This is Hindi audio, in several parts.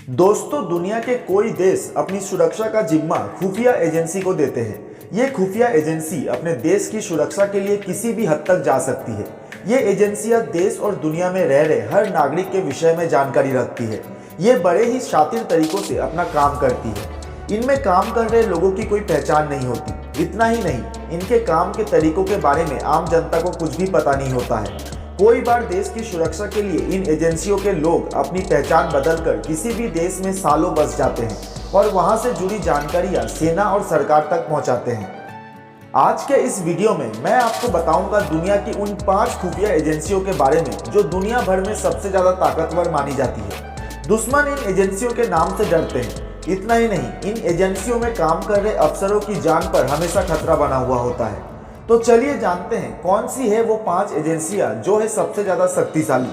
दोस्तों, दुनिया के कोई देश अपनी सुरक्षा का जिम्मा खुफिया एजेंसी को देते हैं। ये खुफिया एजेंसी अपने देश की सुरक्षा के लिए किसी भी हद तक जा सकती है। ये एजेंसियां देश और दुनिया में रह रहे हर नागरिक के विषय में जानकारी रखती है। ये बड़े ही शातिर तरीकों से अपना काम करती है। इनमें काम कर रहे लोगों की कोई पहचान नहीं होती। इतना ही नहीं, इनके काम के तरीकों के बारे में आम जनता को कुछ भी पता नहीं होता है। कोई बार देश की सुरक्षा के लिए इन एजेंसियों के लोग अपनी पहचान बदलकर किसी भी देश में सालों बस जाते हैं और वहां से जुड़ी जानकारियां सेना और सरकार तक पहुंचाते हैं। आज के इस वीडियो में मैं आपको बताऊंगा दुनिया की उन 5 खुफिया एजेंसियों के बारे में जो दुनिया भर में सबसे ज्यादा ताकतवर मानी जाती है। दुश्मन इन एजेंसियों के नाम से डरते हैं। इतना ही नहीं, इन एजेंसियों में काम कर रहे अफसरों की जान पर हमेशा खतरा बना हुआ होता है। तो चलिए जानते हैं कौन सी है वो 5 एजेंसियां जो है सबसे ज्यादा शक्तिशाली।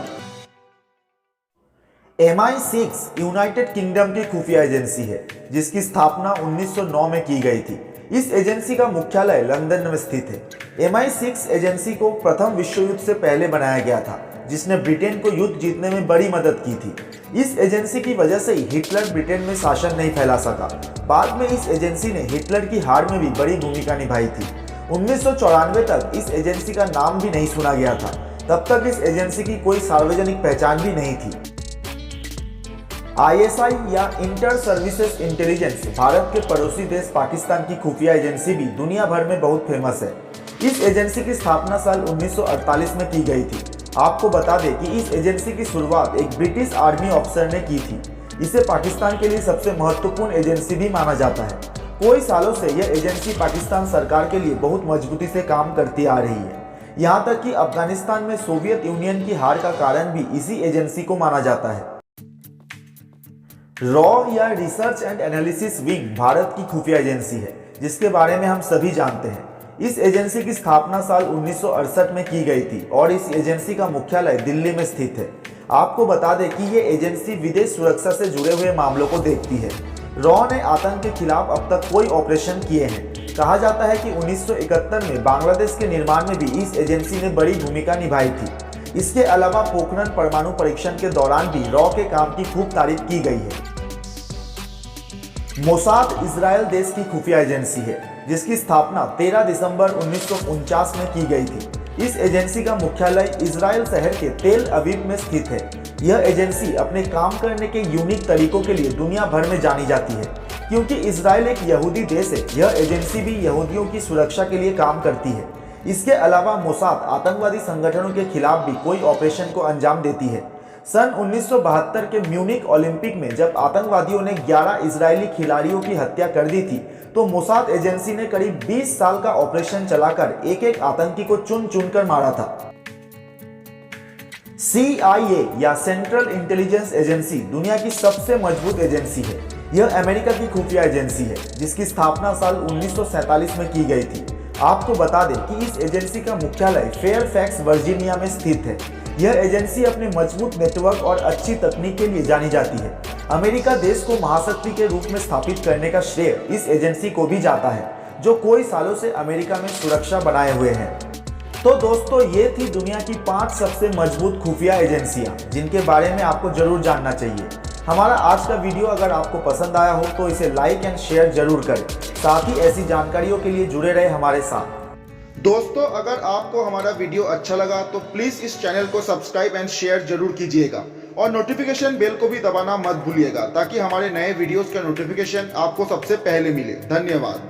MI6 यूनाइटेड किंगडम की खुफिया एजेंसी है, जिसकी स्थापना 1909 में की गई थी। इस एजेंसी का मुख्यालय लंदन में स्थित है। MI6 एजेंसी को प्रथम विश्व युद्ध से पहले बनाया गया था, जिसने ब्रिटेन को युद्ध जीतने में बड़ी मदद की थी। इस एजेंसी की वजह से ही हिटलर ब्रिटेन में शासन नहीं फैला सका। बाद में इस एजेंसी ने हिटलर की हार में भी बड़ी भूमिका निभाई थी। 1994 तक इस एजेंसी का नाम भी नहीं सुना गया था। तब तक इस एजेंसी की कोई सार्वजनिक पहचान भी नहीं थी। ISI या इंटर सर्विसेज इंटेलिजेंस भारत के पड़ोसी देश पाकिस्तान की खुफिया एजेंसी भी दुनिया भर में बहुत फेमस है। इस एजेंसी की स्थापना साल 1948 में की गई थी। आपको बता दें कि इस एजेंसी की शुरुआत एक ब्रिटिश आर्मी ऑफिसर ने की थी। इसे पाकिस्तान के लिए सबसे महत्वपूर्ण एजेंसी भी माना जाता है। कई सालों से यह एजेंसी पाकिस्तान सरकार के लिए बहुत मजबूती से काम करती आ रही है। यहाँ तक कि अफगानिस्तान में सोवियत यूनियन की हार का कारण भी इसी एजेंसी को माना जाता है। रॉ या research and analysis wing Bharat की खुफिया एजेंसी है, जिसके बारे में हम सभी जानते हैं। इस एजेंसी की स्थापना साल 1968 में की गई थी और इस एजेंसी का मुख्यालय दिल्ली में स्थित है। आपको बता दें कि ये एजेंसी विदेश सुरक्षा से जुड़े हुए मामलों को देखती है। रॉ ने आतंक के खिलाफ अब तक कोई ऑपरेशन किए हैं। कहा जाता है कि 1971 में बांग्लादेश के निर्माण में भी इस एजेंसी ने बड़ी भूमिका निभाई थी। इसके अलावा पोखरण परमाणु परीक्षण के दौरान भी रॉ के काम की खूब तारीफ की गई है। मोसाद इजराइल देश की खुफिया एजेंसी है, जिसकी स्थापना 13 दिसंबर 1949 में की गई थी। इस एजेंसी का मुख्यालय इजराइल शहर के तेल अवीव में स्थित है। यह एजेंसी अपने काम करने के यूनिक तरीकों के लिए दुनिया भर में जानी जाती है। क्योंकि इजराइल एक यहूदी देश है, यह एजेंसी भी यहूदियों की सुरक्षा के लिए काम करती है। इसके अलावा मोसाद आतंकवादी संगठनों के खिलाफ भी कोई ऑपरेशन को अंजाम देती है। सन 1972 के म्यूनिक ओलंपिक में जब आतंकवादियों ने 11 इजरायली खिलाड़ियों की हत्या कर दी थी, तो मोसाद एजेंसी ने करीब 20 साल का ऑपरेशन चलाकर एक आतंकी को चुन चुनकर मारा था। CIA या सेंट्रल इंटेलिजेंस एजेंसी दुनिया की सबसे मजबूत एजेंसी है। यह अमेरिका की खुफिया एजेंसी है, जिसकी स्थापना साल 1947 में की गई थी। आपको बता दें कि इस एजेंसी का मुख्यालय फेयरफैक्स वर्जीनिया में स्थित है। यह एजेंसी अपने मजबूत नेटवर्क और अच्छी तकनीक के लिए जानी जाती है। अमेरिका देश को महाशक्ति के रूप में स्थापित करने का श्रेय इस एजेंसी को भी जाता है, जो कई सालों से अमेरिका में सुरक्षा बनाए हुए हैं। तो दोस्तों, ये थी दुनिया की 5 सबसे मजबूत खुफिया एजेंसियां, जिनके बारे में आपको जरूर जानना चाहिए। हमारा आज का वीडियो अगर आपको पसंद आया हो तो इसे लाइक एंड शेयर जरूर करें। साथ ही ऐसी जानकारियों के लिए जुड़े रहे हमारे साथ। दोस्तों, अगर आपको हमारा वीडियो अच्छा लगा तो प्लीज इस चैनल को सब्सक्राइब एंड शेयर जरूर कीजिएगा और नोटिफिकेशन बेल को भी दबाना मत भूलिएगा, ताकि हमारे नए वीडियोस का नोटिफिकेशन आपको सबसे पहले मिले। धन्यवाद।